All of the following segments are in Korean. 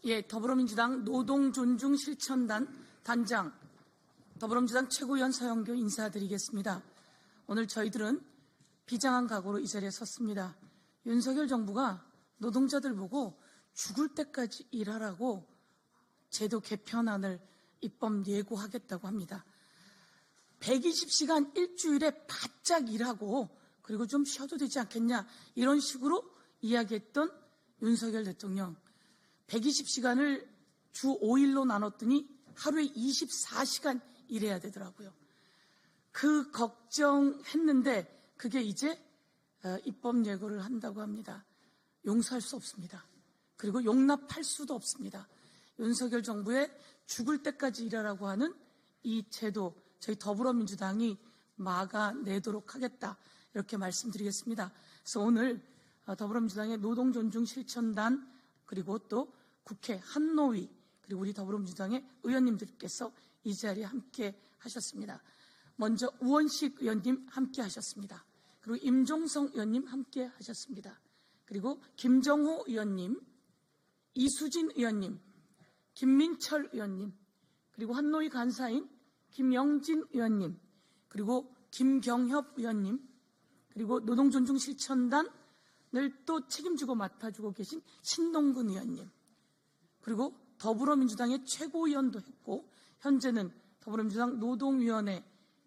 예, 더불어민주당 노동존중실천단 단장 더불어민주당 최고위원 서영교 인사드리겠습니다. 오늘 저희들은 비장한 각오로 이 자리에 섰습니다. 윤석열 정부가 노동자들 보고 죽을 때까지 일하라고 제도 개편안을 입법 예고하겠다고 합니다. 120시간 일주일에 바짝 일하고 그리고 좀 쉬어도 되지 않겠냐 이런 식으로 이야기했던 윤석열 대통령 120시간을 주 5일로 나눴더니 하루에 24시간 일해야 되더라고요. 그 걱정했는데 그게 이제 입법 예고를 한다고 합니다. 용서할 수 없습니다. 그리고 용납할 수도 없습니다. 윤석열 정부의 죽을 때까지 일하라고 하는 이 제도 저희 더불어민주당이 막아내도록 하겠다 이렇게 말씀드리겠습니다. 그래서 오늘 더불어민주당의 노동존중실천단 그리고 또 국회 한노위 그리고 우리 더불어민주당의 의원님들께서 이 자리에 함께 하셨습니다. 먼저 우원식 의원님 함께 하셨습니다. 그리고 임종성 의원님 함께 하셨습니다. 그리고 김정호 의원님, 이수진 의원님, 김민철 의원님, 그리고 한노위 간사인 김영진 의원님, 그리고 김경협 의원님, 그리고 노동존중실천단을 또 책임지고 맡아주고 계신 신동근 의원님, 그리고 더불어민주당의 최고위원도 했고 현재는 더불어민주당 노동위원회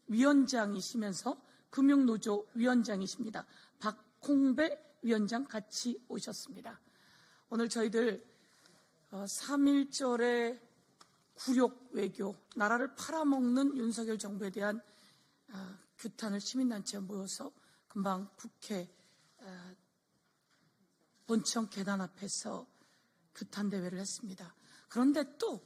위원장이시면서 금융노조 위원장이십니다. 박홍배 위원장 같이 오셨습니다. 오늘 저희들 3.1절의 굴욕 외교, 나라를 팔아먹는 윤석열 정부에 대한 규탄을 시민단체에 모여서 금방 국회 본청 계단 앞에서 규탄 대회를 했습니다. 그런데 또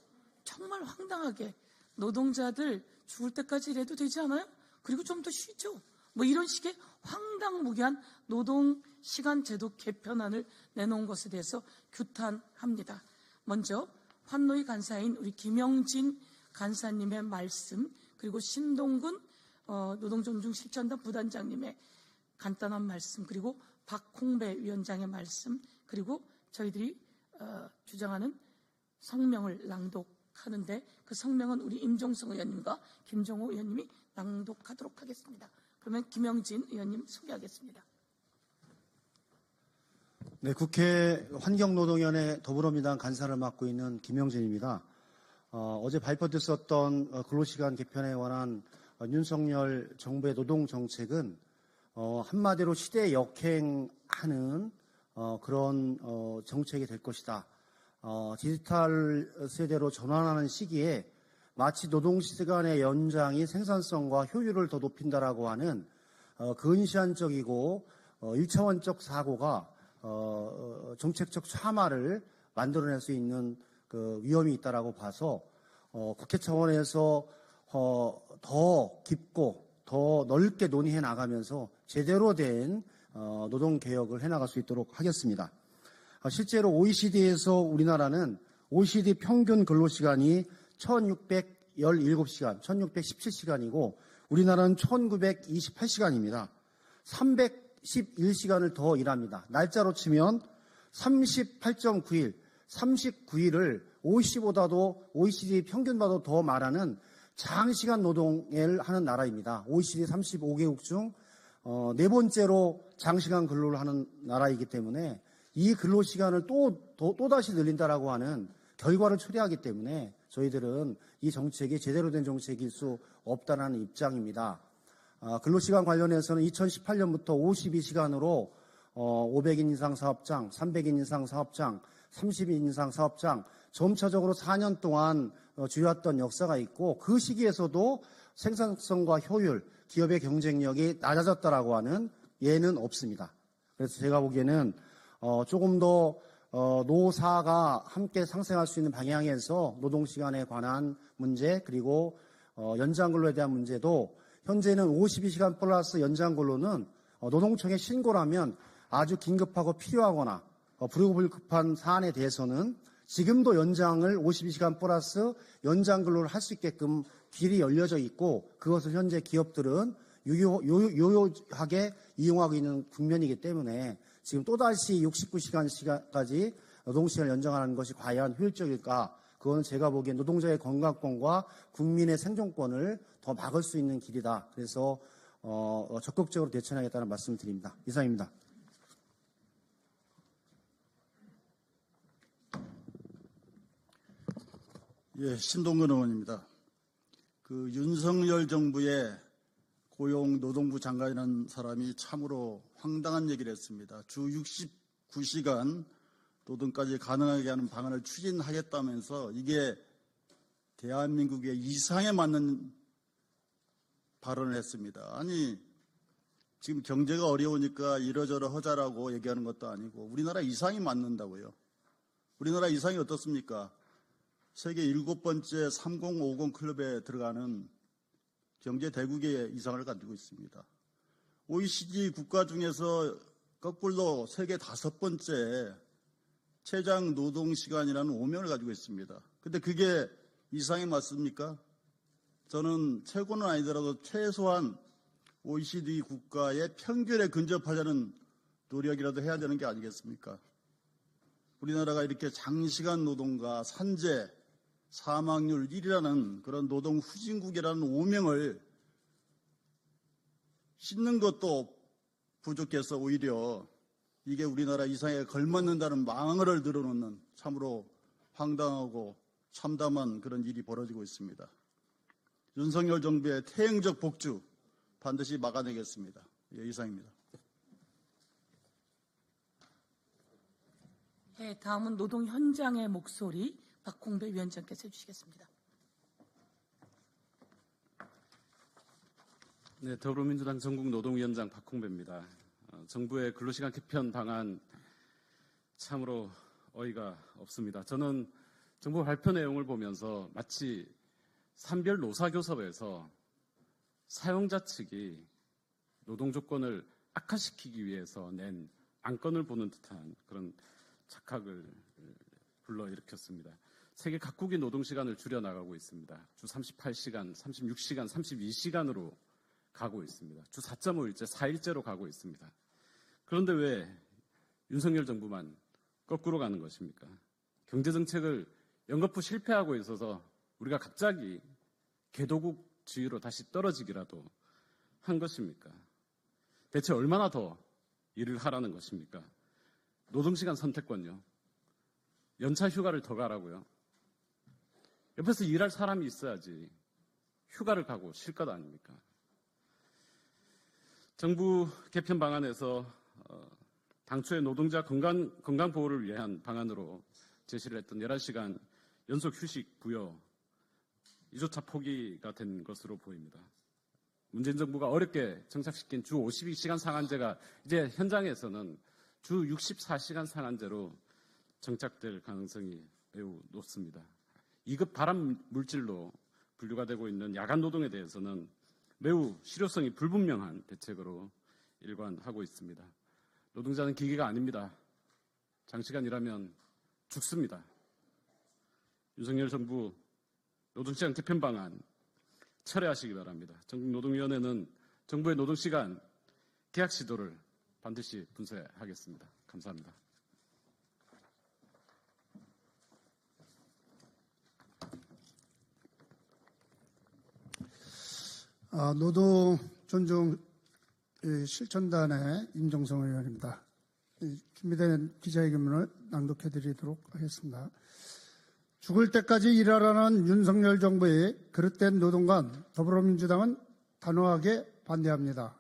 정말 황당하게 노동자들 죽을 때까지 일해도 되지 않아요? 그리고 좀 더 쉬죠. 뭐 이런 식의 황당무계한 노동시간제도 개편안을 내놓은 것에 대해서 규탄합니다. 먼저 환노위 간사인 우리 김영진 간사님의 말씀 그리고 신동근 노동존중실천단 부단장님의 간단한 말씀 그리고 박홍배 위원장의 말씀 그리고 저희들이 주장하는 성명을 낭독하는데 그 성명은 우리 임종성 의원님과 김정호 의원님이 낭독하도록 하겠습니다. 그러면 김영진 의원님 소개하겠습니다. 네, 국회 환경노동위원회 더불어민주당 간사를 맡고 있는 김영진입니다. 어제 발표됐었던 근로시간 개편에 관한 윤석열 정부의 노동정책은 한마디로 시대에 역행하는 그런 정책이 될 것이다. 디지털 세대로 전환하는 시기에 마치 노동시간의 연장이 생산성과 효율을 더 높인다라고 하는 근시안적이고 1차원적 사고가 정책적 참화를 만들어낼 수 있는 그 위험이 있다라고 봐서 국회 차원에서 더 깊고 더 넓게 논의해 나가면서 제대로 된 노동개혁을 해나갈 수 있도록 하겠습니다. 실제로 OECD에서 우리나라는 OECD 평균 근로시간이 1617시간, 1617시간이고 우리나라는 1928시간입니다. 311시간을 더 일합니다. 날짜로 치면 38.9일, 39일을 OECD 평균보다 더 말하는 장시간 노동을 하는 나라입니다. OECD 35개국 중 네 번째로 장시간 근로를 하는 나라이기 때문에 이 근로시간을 또다시 늘린다라고 하는 결과를 초래하기 때문에 저희들은 이 정책이 제대로 된 정책일 수 없다는 입장입니다. 근로시간 관련해서는 2018년부터 52시간으로 500인 이상 사업장, 300인 이상 사업장, 30인 이상 사업장 점차적으로 4년 동안 줄였던 역사가 있고 그 시기에서도 생산성과 효율, 기업의 경쟁력이 낮아졌다라고 하는 예는 없습니다. 그래서 제가 보기에는 조금 더 노사가 함께 상생할 수 있는 방향에서 노동시간에 관한 문제 그리고 연장근로에 대한 문제도 현재는 52시간 플러스 연장근로는 노동청에 신고를 하면 아주 긴급하고 필요하거나 불급한 사안에 대해서는 지금도 연장을 52시간 플러스 연장근로를 할 수 있게끔 길이 열려져 있고 그것을 현재 기업들은 유효하게 이용하고 있는 국면이기 때문에 지금 또다시 69시간까지 노동시간을 연장하는 것이 과연 효율적일까? 그거는 제가 보기엔 노동자의 건강권과 국민의 생존권을 더 막을 수 있는 길이다. 그래서 적극적으로 대처해야겠다는 말씀을 드립니다. 이상입니다. 예, 신동근 의원입니다. 그 윤석열 정부의 고용 노동부 장관이라는 사람이 참으로 황당한 얘기를 했습니다. 주 69시간 노동까지 가능하게 하는 방안을 추진하겠다면서 이게 대한민국의 이상에 맞는 발언을 했습니다. 아니, 지금 경제가 어려우니까 이러저러 하자라고 얘기하는 것도 아니고 우리나라 이상이 맞는다고요. 우리나라 이상이 어떻습니까? 세계 7번째 3050 클럽에 들어가는 경제 대국의 이상을 가지고 있습니다. OECD 국가 중에서 거꾸로 세계 5번째 최장 노동시간이라는 오명을 가지고 있습니다. 근데 그게 이상에 맞습니까? 저는 최고는 아니더라도 최소한 OECD 국가의 평균에 근접하자는 노력이라도 해야 되는 게 아니겠습니까? 우리나라가 이렇게 장시간 노동과 산재, 사망률 1위라는 그런 노동 후진국이라는 오명을 씻는 것도 부족해서 오히려 이게 우리나라 이상에 걸맞는다는 망언을 늘어놓는 참으로 황당하고 참담한 그런 일이 벌어지고 있습니다. 윤석열 정부의 태행적 복주 반드시 막아내겠습니다. 예, 이상입니다. 네, 다음은 노동 현장의 목소리 박홍배 위원장께서 해주시겠습니다. 네, 더불어민주당 전국노동위원장 박홍배입니다. 정부의 근로시간 개편 방안 참으로 어이가 없습니다. 저는 정부 발표 내용을 보면서 마치 산별 노사교섭에서 사용자 측이 노동 조건을 악화시키기 위해서 낸 안건을 보는 듯한 그런 착각을 불러일으켰습니다. 세계 각국이 노동시간을 줄여나가고 있습니다. 주 38시간, 36시간, 32시간으로 가고 있습니다. 주 4.5일째, 4일째로 가고 있습니다. 그런데 왜 윤석열 정부만 거꾸로 가는 것입니까? 경제정책을 연거푸 실패하고 있어서 우리가 갑자기 개도국주의로 다시 떨어지기라도 한 것입니까? 대체 얼마나 더 일을 하라는 것입니까? 노동시간 선택권요. 연차 휴가를 더 가라고요. 옆에서 일할 사람이 있어야지 휴가를 가고 쉴 것 아닙니까? 정부 개편 방안에서 당초에 노동자 건강 보호를 위한 방안으로 제시를 했던 11시간 연속 휴식 부여 이조차 포기가 된 것으로 보입니다. 문재인 정부가 어렵게 정착시킨 주 52시간 상한제가 이제 현장에서는 주 64시간 상한제로 정착될 가능성이 매우 높습니다. 2급 발암 물질로 분류가 되고 있는 야간 노동에 대해서는 매우 실효성이 불분명한 대책으로 일관하고 있습니다. 노동자는 기계가 아닙니다. 장시간 일하면 죽습니다. 윤석열 정부 노동시간 개편 방안 철회하시기 바랍니다. 전국노동위원회는 정부의 노동시간 계약 시도를 반드시 분쇄하겠습니다. 감사합니다. 노동 존중 실천단의 임종성 의원입니다. 준비된 기자회견문을 낭독해드리도록 하겠습니다. 죽을 때까지 일하라는 윤석열 정부의 그릇된 노동관 더불어민주당은 단호하게 반대합니다.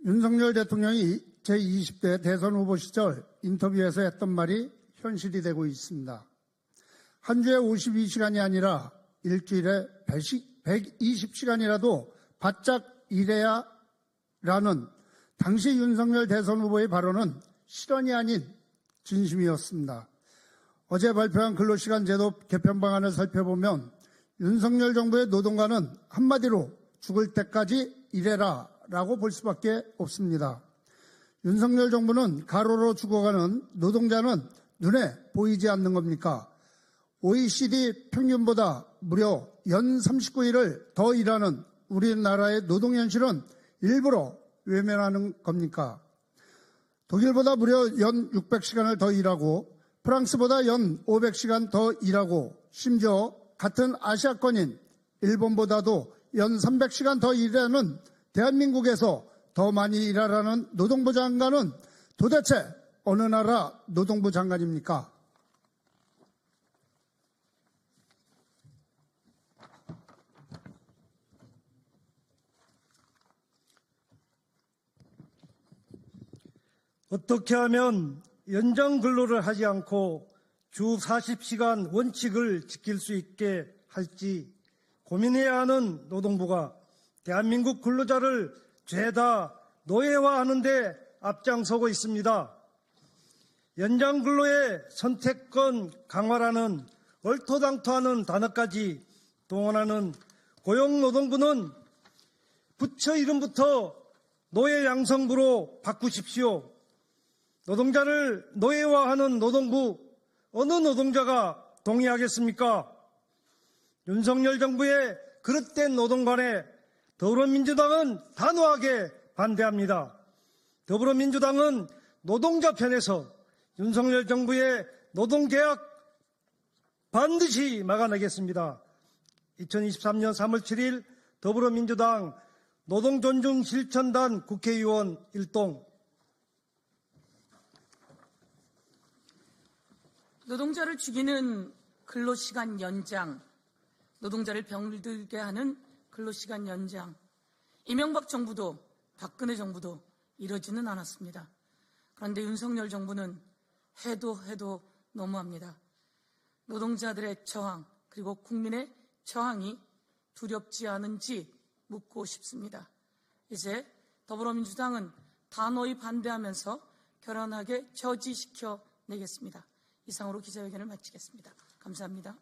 윤석열 대통령이 제20대 대선 후보 시절 인터뷰에서 했던 말이 현실이 되고 있습니다. 한 주에 52시간이 아니라 일주일에 120시간이라도 바짝 일해야 라는 당시 윤석열 대선 후보의 발언은 실언이 아닌 진심이었습니다. 어제 발표한 근로시간 제도 개편 방안을 살펴보면 윤석열 정부의 노동관은 한마디로 죽을 때까지 일해라 라고 볼 수밖에 없습니다. 윤석열 정부는 가로로 죽어가는 노동자는 눈에 보이지 않는 겁니까? OECD 평균보다 무려 연 39일을 더 일하는 우리나라의 노동 현실은 일부러 외면하는 겁니까? 독일보다 무려 연 600시간을 더 일하고 프랑스보다 연 500시간 더 일하고 심지어 같은 아시아권인 일본보다도 연 300시간 더 일하는 대한민국에서 더 많이 일하라는 노동부 장관은 도대체 어느 나라 노동부 장관입니까? 어떻게 하면 연장 근로를 하지 않고 주 40시간 원칙을 지킬 수 있게 할지 고민해야 하는 노동부가 대한민국 근로자를 죄다 노예화하는 데 앞장서고 있습니다. 연장 근로의 선택권 강화라는 얼토당토하는 단어까지 동원하는 고용노동부는 부처 이름부터 노예 양성부로 바꾸십시오. 노동자를 노예화하는 노동부, 어느 노동자가 동의하겠습니까? 윤석열 정부의 그릇된 노동관에 더불어민주당은 단호하게 반대합니다. 더불어민주당은 노동자 편에서 윤석열 정부의 노동개혁 반드시 막아내겠습니다. 2023년 3월 7일 더불어민주당 노동존중실천단 국회의원 일동. 노동자를 죽이는 근로시간 연장, 노동자를 병들게 하는 근로시간 연장, 이명박 정부도 박근혜 정부도 이러지는 않았습니다. 그런데 윤석열 정부는 해도 너무합니다. 노동자들의 저항 그리고 국민의 저항이 두렵지 않은지 묻고 싶습니다. 이제 더불어민주당은 단호히 반대하면서 결연하게 저지시켜 내겠습니다. 이상으로 기자회견을 마치겠습니다. 감사합니다.